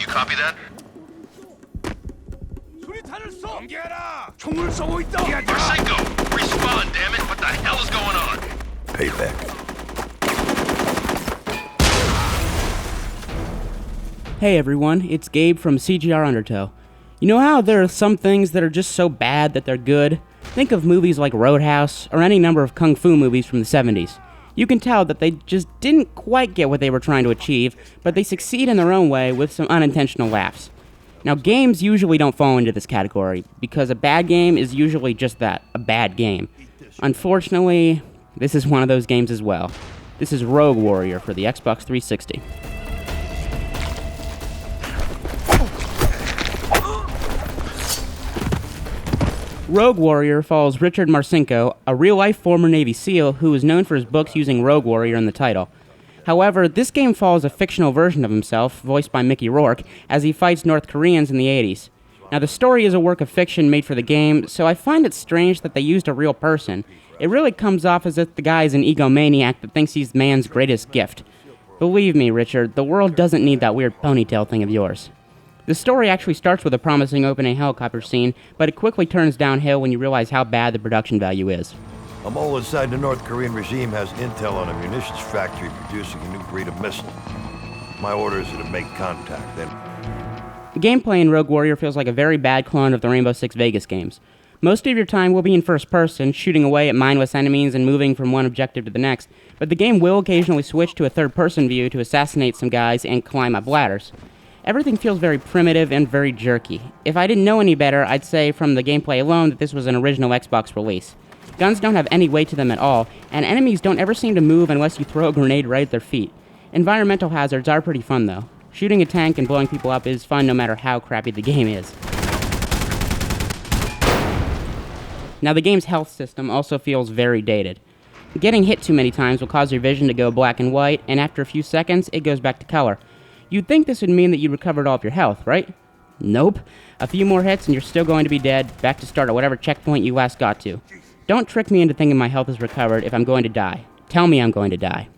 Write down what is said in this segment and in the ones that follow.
You copy that? Marcinko! Respawn, damn it! What the hell is going on? Payback. Hey everyone, it's Gabe from CGRundertow. You know how there are some things that are just so bad that they're good? Think of movies like Roadhouse, or any number of kung fu movies from the 70s. You can tell that they just didn't quite get what they were trying to achieve, but they succeed in their own way with some unintentional laughs. Now, games usually don't fall into this category, because a bad game is usually just that, a bad game. Unfortunately, this is one of those games as well. This is Rogue Warrior for the Xbox 360. Rogue Warrior follows Richard Marcinko, a real-life former Navy SEAL who is known for his books using Rogue Warrior in the title. However, this game follows a fictional version of himself, voiced by Mickey Rourke, as he fights North Koreans in the 80s. Now, the story is a work of fiction made for the game, so I find it strange that they used a real person. It really comes off as if the guy is an egomaniac that thinks he's man's greatest gift. Believe me, Richard, the world doesn't need that weird ponytail thing of yours. The story actually starts with a promising opening helicopter scene, but it quickly turns downhill when you realize how bad the production value is. A mole inside the North Korean regime has intel on a munitions factory producing a new breed of missile. My orders are to make contact, then... The gameplay in Rogue Warrior feels like a very bad clone of the Rainbow Six Vegas games. Most of your time will be in first person, shooting away at mindless enemies and moving from one objective to the next, but the game will occasionally switch to a third-person view to assassinate some guys and climb up ladders. Everything feels very primitive and very jerky. If I didn't know any better, I'd say from the gameplay alone that this was an original Xbox release. Guns don't have any weight to them at all, and enemies don't ever seem to move unless you throw a grenade right at their feet. Environmental hazards are pretty fun though. Shooting a tank and blowing people up is fun no matter how crappy the game is. Now, the game's health system also feels very dated. Getting hit too many times will cause your vision to go black and white, and after a few seconds, it goes back to color. You'd think this would mean that you recovered all of your health, right? Nope. A few more hits and you're still going to be dead, back to start at whatever checkpoint you last got to. Don't trick me into thinking my health is recovered if I'm going to die. Tell me I'm going to die.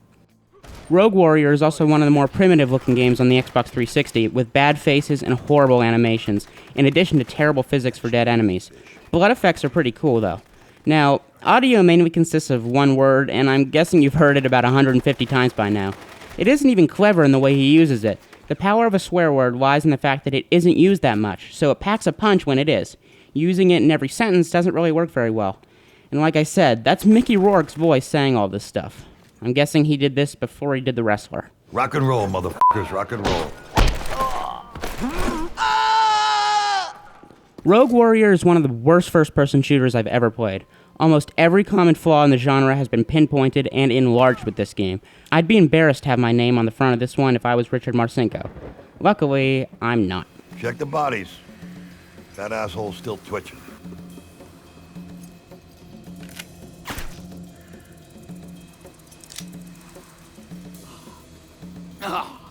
Rogue Warrior is also one of the more primitive-looking games on the Xbox 360, with bad faces and horrible animations, in addition to terrible physics for dead enemies. Blood effects are pretty cool, though. Now, audio mainly consists of one word, and I'm guessing you've heard it about 150 times by now. It isn't even clever in the way he uses it. The power of a swear word lies in the fact that it isn't used that much, so it packs a punch when it is. Using it in every sentence doesn't really work very well. And like I said, that's Mickey Rourke's voice saying all this stuff. I'm guessing he did this before he did The Wrestler. Rock and roll, motherfuckers, rock and roll. Rogue Warrior is one of the worst first-person shooters I've ever played. Almost every common flaw in the genre has been pinpointed and enlarged with this game. I'd be embarrassed to have my name on the front of this one if I was Richard Marcinko. Luckily, I'm not. Check the bodies. That asshole's still twitching. Ah,